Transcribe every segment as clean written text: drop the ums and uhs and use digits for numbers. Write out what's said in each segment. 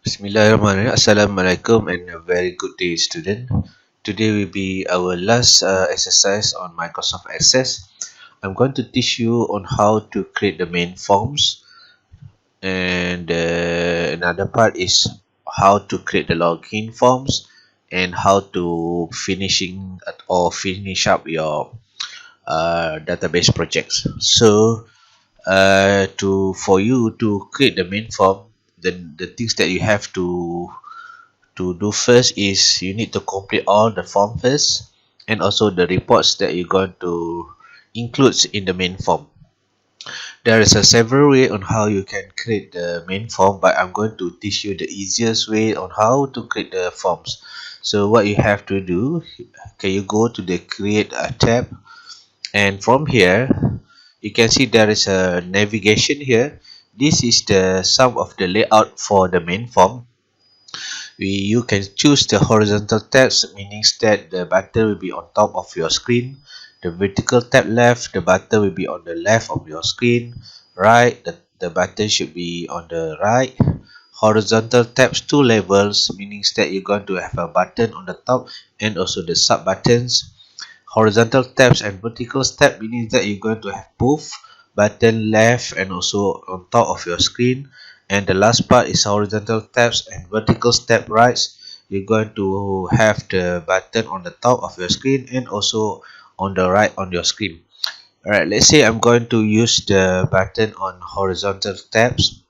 Bismillahirrahmanirrahim. Assalamualaikum and a very good day, student. Today will be our last exercise on Microsoft Access. I'm going to teach you on how to create the main forms, and another part is how to create the login forms and how to finish up your database projects. So for you to create the main form, then the things that you have to do first is you need to complete all the form first, and also the reports that you're going to include in the main form. There is a several way on how you can create the main form, but I'm going to teach you the easiest way on how to create the forms. So what you have to do, can you go to the create a tab, and from here you can see there is a navigation here. This is the sum of the layout for the main form. You can choose the horizontal tabs, meaning that the button will be on top of your screen. The vertical tab left, the button will be on the left of your screen. Right, the button should be on the right. Horizontal tabs, two levels, meaning that you're going to have a button on the top and also the sub buttons. Horizontal tabs and vertical tab, meaning that you're going to have both button left and also on top of your screen. And the last part is horizontal tabs and vertical tab rights. You're going to have the button on the top of your screen and also on the right on your screen. Alright, let's say I'm going to use the button on horizontal tabs.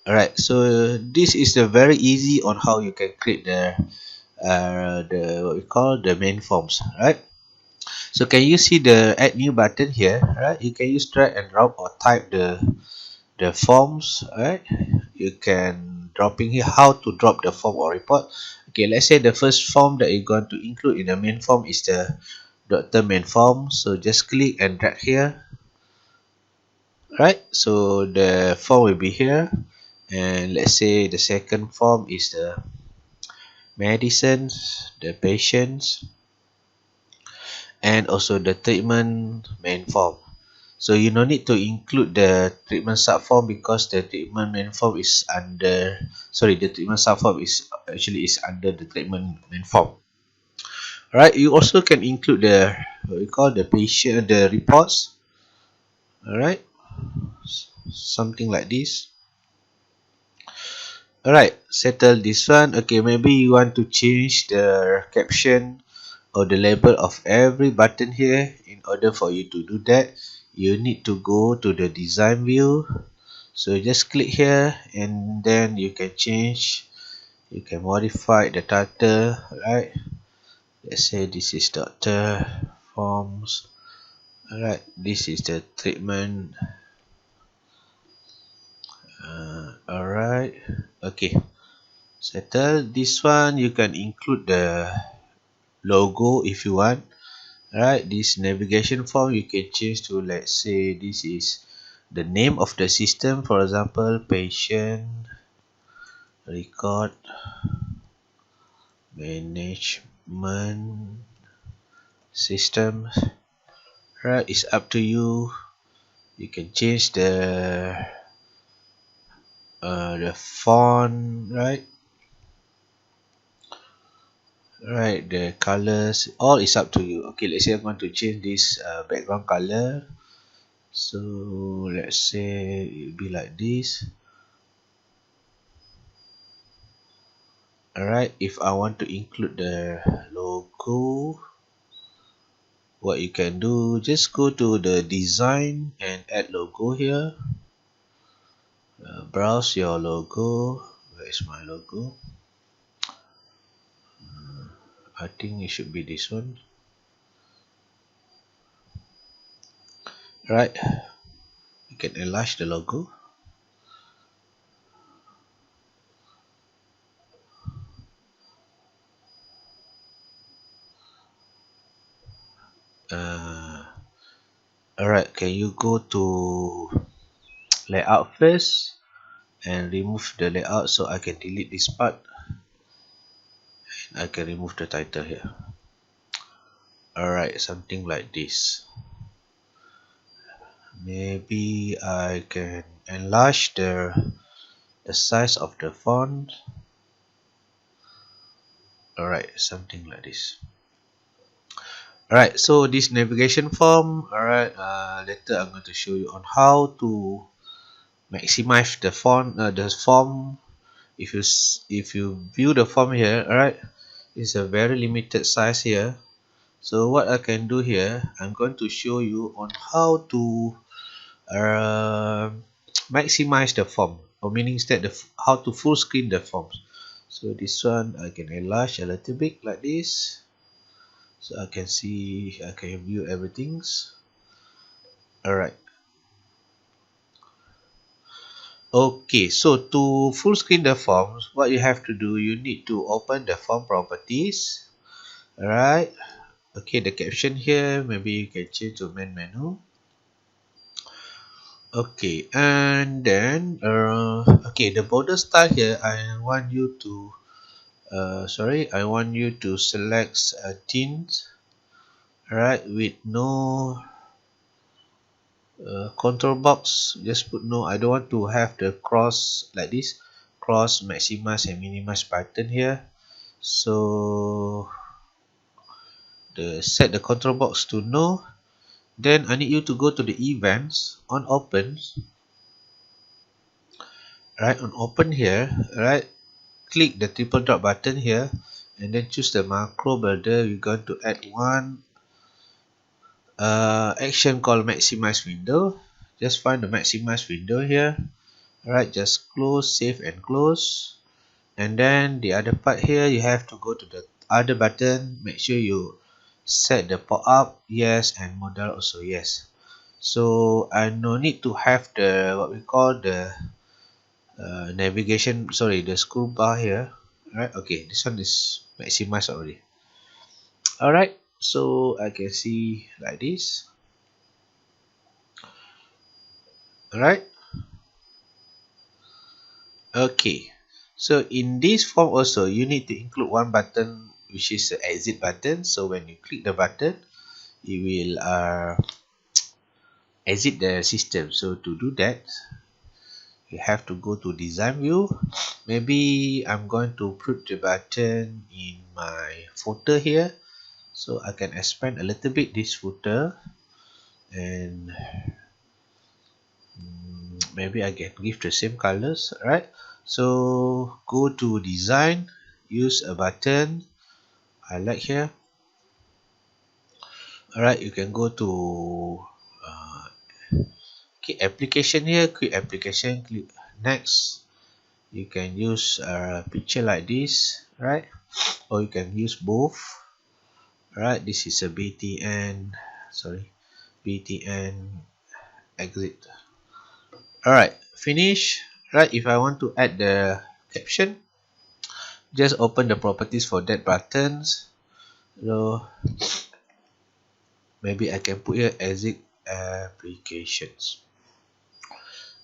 Alright, so this is the very easy on how you can create the what we call the main forms, right? So can you see the add new button here, right? You can use drag and drop or type the forms, right? You can dropping here how to drop the form or report. Okay, let's say the first form that you're going to include in the main form is the doctor main form. So just click and drag here, right? So the form will be here, and let's say the second form is the medicines, the patients, and also the treatment main form. So you no need to include the treatment subform because the treatment main form is under, sorry, the treatment subform is actually is under the treatment main form. Alright, you also can include the what we call the patient, the reports. Alright, something like this. Alright, settle this one. Okay, maybe you want to change the caption or the label of every button here. In order for you to do that, you need to go to the design view. So just click here and then you can change, you can modify the title, right? Let's say this is doctor forms. Alright, this is the treatment. Alright, okay, settle this one. You can include the logo if you want. Alright, this navigation form you can change to, let's say this is the name of the system, for example patient record management system. Right, it's up to you. You can change the font, right? Right, the colors, all is up to you. Okay, let's say I'm going to change this background color. So let's say it will be like this. Alright, if I want to include the logo, what you can do, just go to the design and add logo here. Browse your logo. Where is my logo? I think it should be this one. Right, you can enlarge the logo. Alright, can you go to layout first and remove the layout, so I can delete this part. I can remove the title here. Alright, something like this. maybe I can enlarge the size of the font. Alright, something like this. Alright, so this navigation form, alright, later I'm going to show you on how to maximize the font, the form. If you view the form here, alright, it's a very limited size here. So what I can do here, I'm going to show you on how to uh, maximize the form, or meaning that how to full screen the forms. So this one I can enlarge a little bit like this, so I can see, I can view everything. Alright, okay, so to full screen the forms, what you have to do, you need to open the form properties. Alright, okay, the caption here, maybe you can change to main menu. Okay, and then okay, the border style here, I want you to I want you to select a tint, right, with no control box. Just put no. I don't want to have the cross like this, cross, maximize and minimize button here. So set the control box to no. Then I need you to go to the events on open, right, on open here, right, click the triple dot button here, and then choose the macro builder. We're going to add one action called maximize window. Just find the maximize window here. Alright, just close, save and close. And then the other part here, you have to go to the other button. Make sure you set the pop-up yes and modal also yes. So I no need to have the what we call the navigation, sorry, the scroll bar here. Alright, okay, this one is maximized already. Alright, so I can see like this. Alright, okay, so in this form also you need to include one button, which is the exit button. So when you click the button, it will exit the system. So to do that, you have to go to design view. Maybe I'm going to put the button in my footer here, so I can expand a little bit this footer, and maybe I can give the same colors. Right, so go to design, use a button I like here. Alright, you can go to okay, application here, quick application, click next. You can use a picture like this, right, or you can use both. Right, this is a BTN, sorry, BTN exit. Alright, finish. Right, if I want to add the caption, just open the properties for that buttons. So maybe I can put here exit applications,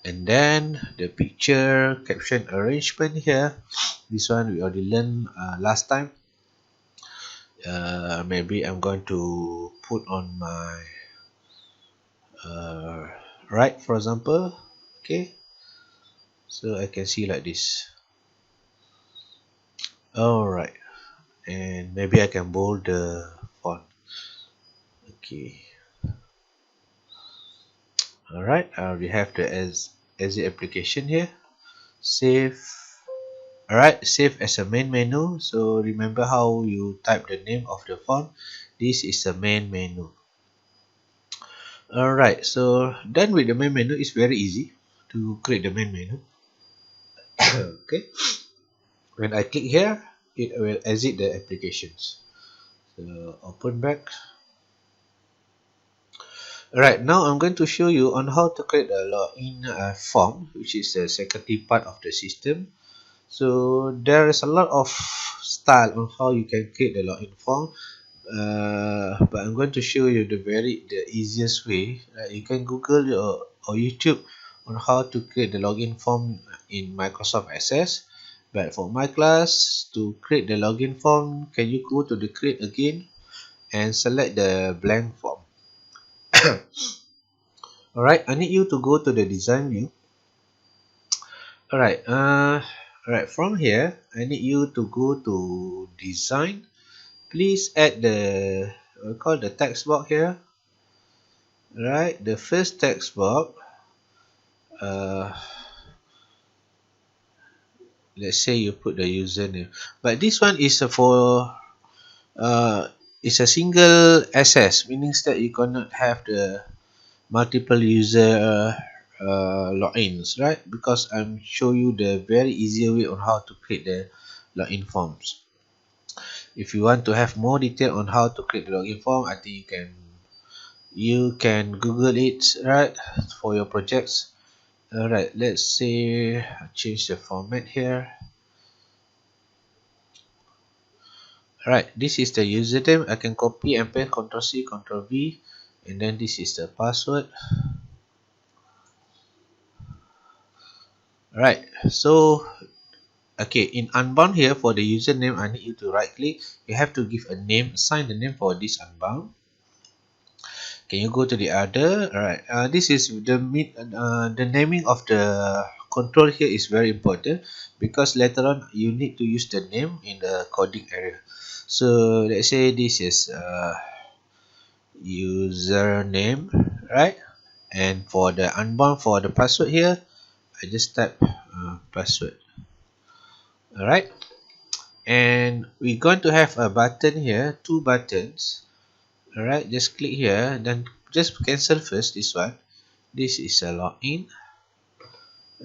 and then the picture caption arrangement here, this one we already learned last time. Maybe I'm going to put on my right, for example. Okay, so I can see like this. Alright, and maybe I can bold the font. Okay, alright, I already have the exit application here. Save. Alright, save as a main menu. So remember how you type the name of the font. This is the main menu. Alright, so done with the main menu. It's very easy to create the main menu. Okay, when I click here, it will exit the applications. So open back. Alright, now I'm going to show you on how to create a login form, which is the secondary part of the system. So there is a lot of style on how you can create the login form, but I'm going to show you the easiest way. You can Google or YouTube on how to create the login form in Microsoft Access. But for my class, to create the login form, can you go to the create again and select the blank form. Alright, I need you to go to the design view. Alright, from here, I need you to go to design. Please add the, we call the text box here. Right, the first text box, uh, let's say you put the username, but this one is for it's a single access, meaning that you cannot have the multiple user logins, right? Because I'm show you the very easier way on how to create the login forms. If you want to have more detail on how to create the login form, I think you can Google it, right, for your projects. Alright, let's say I change the format here. Alright, this is the username. I can copy and paste, Ctrl C, Ctrl V, and then this is the password. Alright, so okay, in unbound here for the username, I need you to right click. You have to give a name, assign the name for this unbound. Can you go to the other? Alright, this is the naming of the control here is very important, because later on you need to use the name in the coding area. So let's say this is username, right? And for the unbound, for the password here, I just type password. Alright, and we're going to have a button here, two buttons. Alright, just click here, then just cancel first this one. This is a login,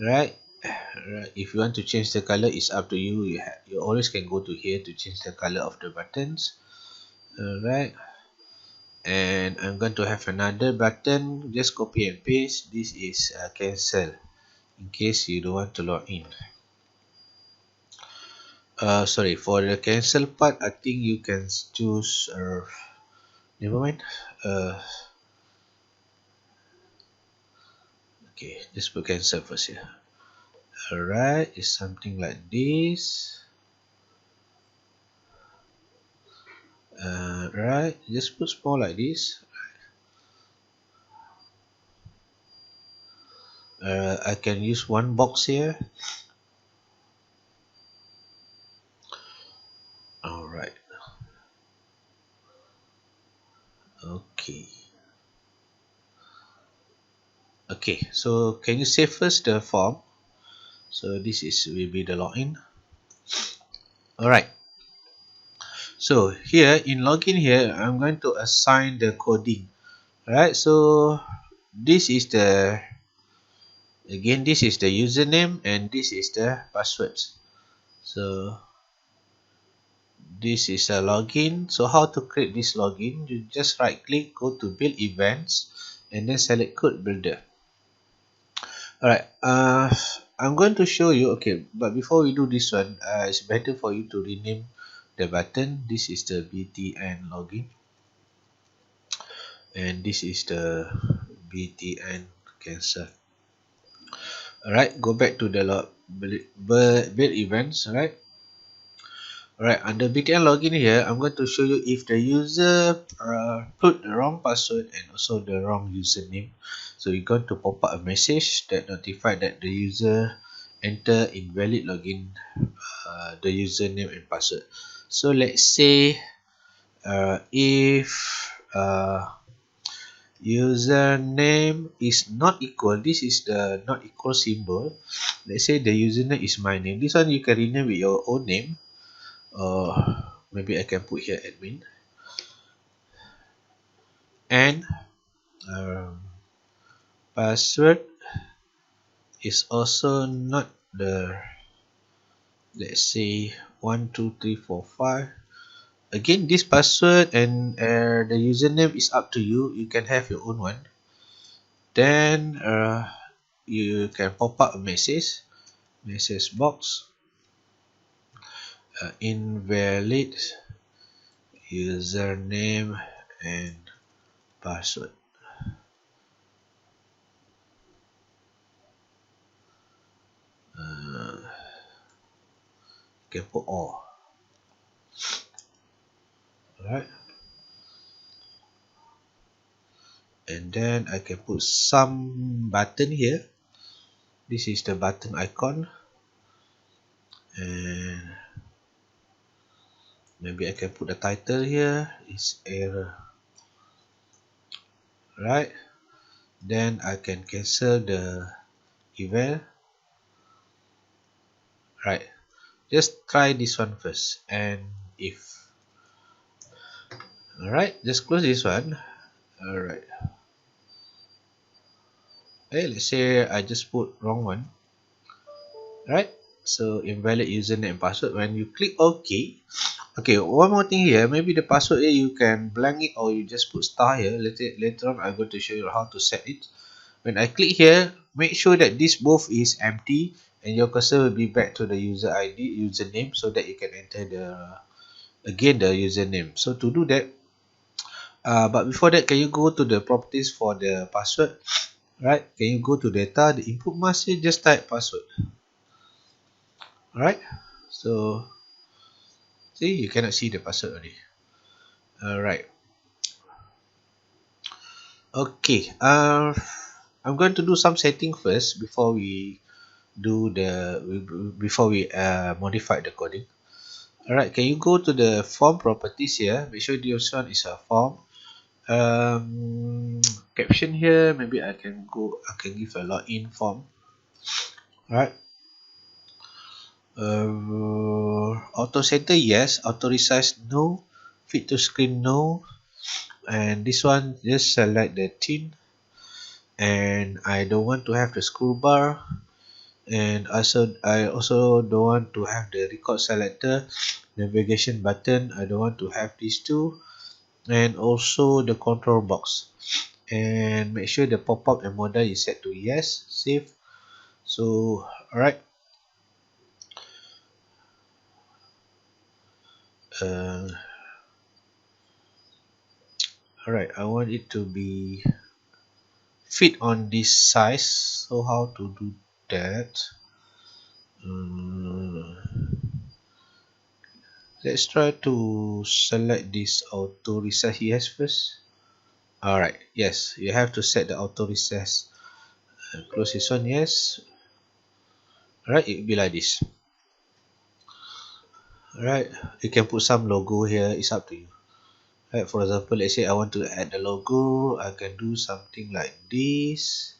right? Right, if you want to change the color, it's up to you. You always can go to here to change the color of the buttons. Alright, and I'm going to have another button, just copy and paste. This is cancel, in case you don't want to log in. Sorry, for the cancel part, I think you can choose never mind. Okay, just put cancel first here. Alright, it's something like this. Right, just put small like this. I can use one box here. Alright, okay. Okay, so can you save first the form? So this is will be the login. Alright, so here in login here, I'm going to assign the coding. Alright, so this is the, again, this is the username and this is the passwords. So this is a login. So how to create this login? You just right click, go to build events, and then select code builder. Alright, I'm going to show you. Okay, but before we do this one, it's better for you to rename the button. This is the BTN login, and this is the BTN cancel. Alright, go back to the build events. Alright, under BTN login here, I'm going to show you if the user put the wrong password and also the wrong username. So you're going to pop up a message that notified that the user enter invalid login, the username and password. So let's say if username is not equal, this is the not equal symbol. Let's say the username is my name. This one you can rename with your own name. Maybe I can put here admin, and password is also not the, let's say 12345. Again, this password and the username is up to you. You can have your own one. Then you can pop up a message box, invalid username and password. You can put all. Alright, and then I can put some button here. This is the button icon, and maybe I can put the title here is error, right? Then I can cancel the event, right? Just try this one first, and if alright, just close this one. Alright, hey, let's say I just put wrong one, right? So invalid username and password. When you click OK, okay, one more thing here, maybe the password here you can blank it or you just put star here. Later on I'm going to show you how to set it. When I click here, make sure that this both is empty and your cursor will be back to the user ID, username, so that you can enter the username. So to do that, but before that, can you go to the properties for the password, right? Can you go to data, the input mask here, just type password. Alright, so see, you cannot see the password already. Alright, okay, I'm going to do some setting first before we do the before we modify the coding. Alright, can you go to the form properties here? Make sure this one is a form. Caption here, maybe I can give a login form. Alright, auto center yes, auto resize no, fit to screen no, and this one just select the thin, and I don't want to have the scroll bar, and I also don't want to have the record selector, navigation button. I don't want to have these two, and also the control box. And make sure the pop-up and modal is set to yes. Save. So alright, uh, alright, I want it to be fit on this size. So how to do that? Let's try to select this auto resize yes first. Alright, yes, you have to set the auto resize. Close this one, yes. Alright, it will be like this. Alright, you can put some logo here, it's up to you. Right, for example, let's say I want to add the logo, I can do something like this.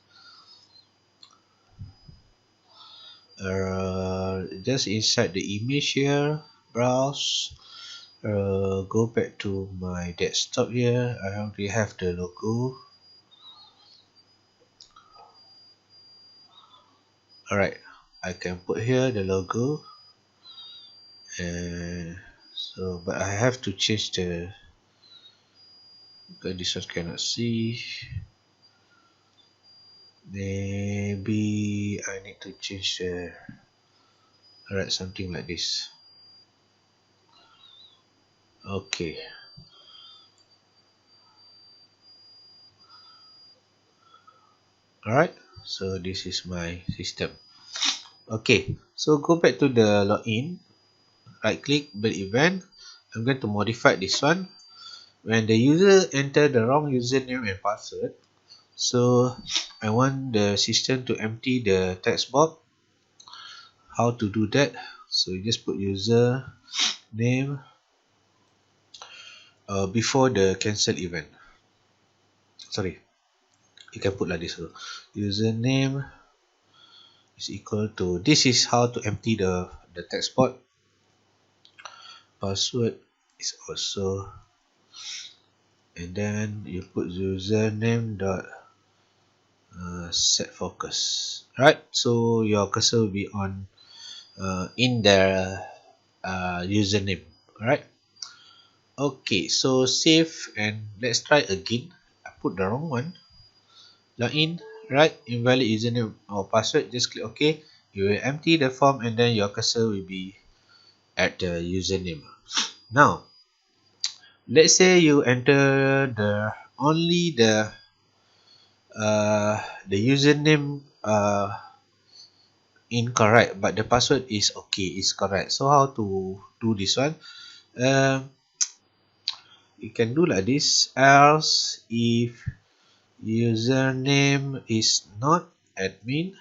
Just inside the image here, browse, go back to my desktop here. I already have the logo. Alright, I can put here the logo, and so but I have to change the, because this one cannot see. Maybe I need to change the, alright, something like this. Okay, alright, so this is my system. Okay, so go back to the login, right click, build event. I'm going to modify this one. When the user enter the wrong username and password, so I want the system to empty the text box. How to do that? So you just put user name before the cancel event. Sorry, you can put like this. So username is equal to, this is how to empty the text box. Password is also, and then you put username dot set focus. Right, so your cursor will be on in the username. Alright, okay, so save and let's try again. I put the wrong one. Login, right, invalid username or password, just click OK. You will empty the form and then your cursor will be at the username. Now let's say you enter the only the username incorrect, but the password is okay, is correct. So how to do this one? You can do like this. Else if username is not admin,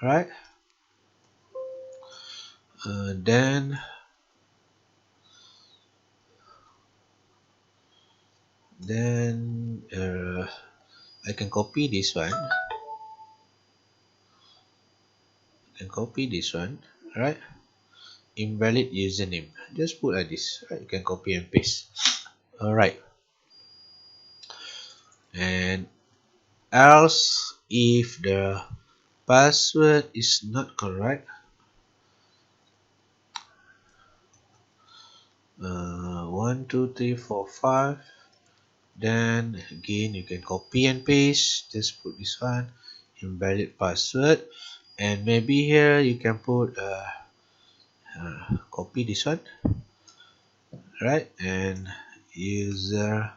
right? Then I can copy this one. Right? Invalid username. Just put like this. Right? You can copy and paste. Alright. And else if the password is not correct, 1 2 3 4 5, then again you can copy and paste. Just put this one, invalid password, and maybe here you can put copy this one, right? And user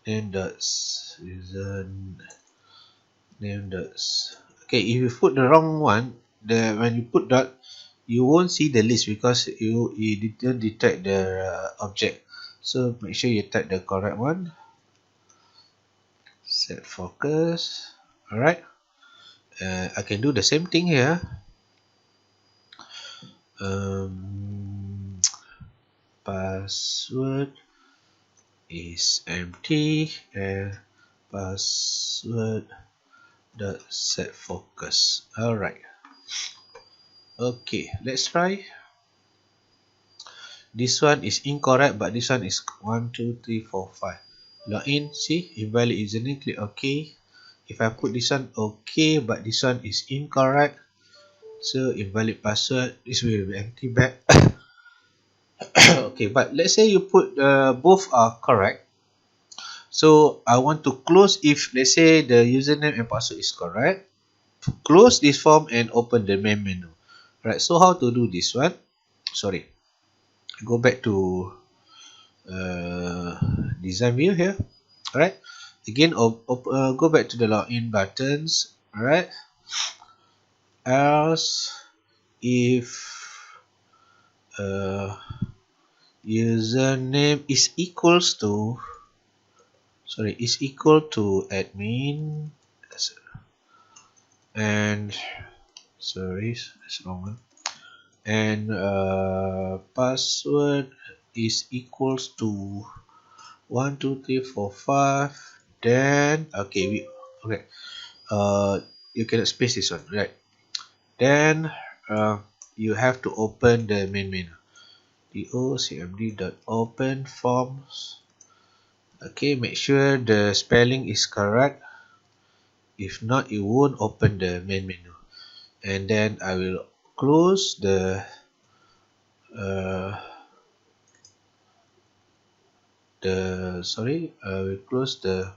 name dots. Okay, if you put the wrong one, when you put dot, you won't see the list because you didn't detect the object. So make sure you type the correct one. Set focus. Alright. I can do the same thing here. Password is empty and password dot set focus. Alright. Okay, let's try. This one is incorrect, but this one is 1 2 3 4 5. Login, see, invalid username, click OK. If I put this one OK, but this one is incorrect, so invalid password, this will be empty back. Okay, but let's say you put both are correct. So I want to close. If let's say the username and password is correct, close this form and open the main menu. Right, so how to do this one? Sorry, go back to design view here. Alright, again go back to the login buttons. Alright, else if username is equal to admin, and that's wrong one, and password is equals to 1 2 3 4 5, then okay, you cannot space this one, right? Then you have to open the main menu, docmd.open forms. Okay, make sure the spelling is correct. If not, it won't open the main menu. And then I will close I will close the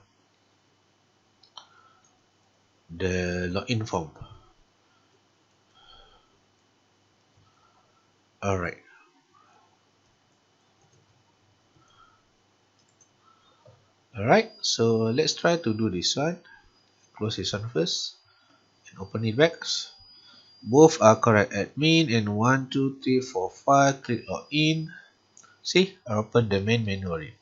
login form. Alright. Alright, so let's try to do this one. Close this one first and open it back. Both are correct, admin and 1 2 3 4 5, click login. See, I open the main menu already.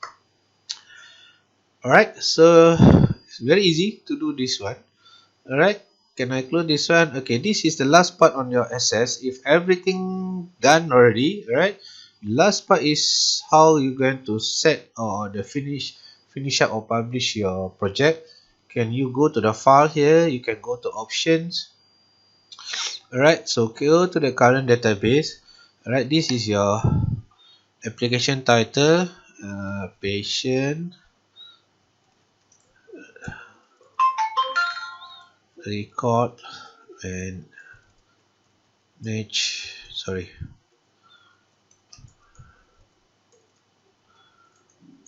Alright, so it's very easy to do this one. Alright, can I close this one? Okay, this is the last part on your SS. If everything done already, right? Last part is how you're going to set or the finish up or publish your project. Can you go to the file here? You can go to options. Alright, so go to the current database. Alright, this is your application title, patient record and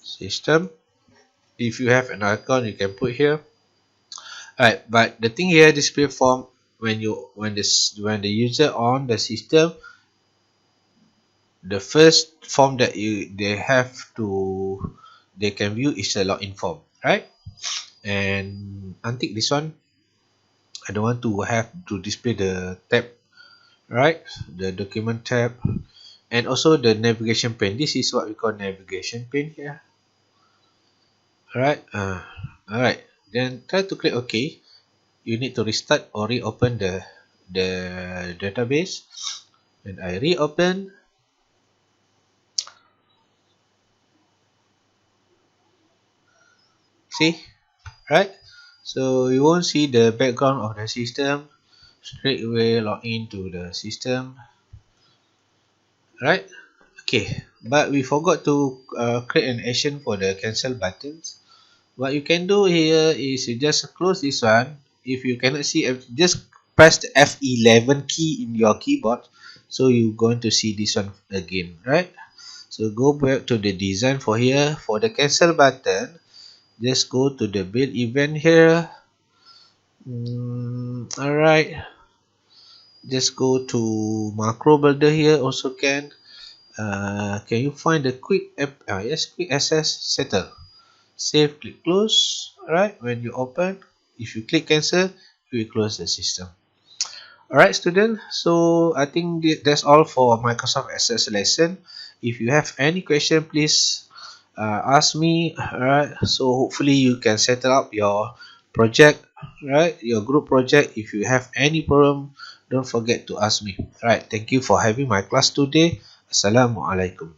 system. If you have an icon, you can put here. Alright, but the thing here, display form, when the user on the system, the first form that they can view is a login form, right? And untick this one. I don't want to have to display the tab, right? The document tab, and also the navigation pane. This is what we call navigation pane here. Alright, then try to click OK. You need to restart or reopen the database. When I reopen, see, right? So you won't see the background of the system. Straight away log into the system, right? Okay, but we forgot to create an action for the cancel buttons. What you can do here is you just close this one. If you cannot see, just press the F11 key in your keyboard, so you're going to see this one again, right? So go back to the design for here. For the cancel button, just go to the build event here. Alright, just go to macro builder here also can you find the quick app? Yes, quick access settle. Save, click close. Alright, when you open, if you click cancel, you will close the system. Alright, student. So I think that's all for Microsoft Access lesson. If you have any question, please ask me. Alright, so hopefully you can settle up your project, right? Your group project. If you have any problem, don't forget to ask me. Alright, thank you for having my class today. Assalamualaikum.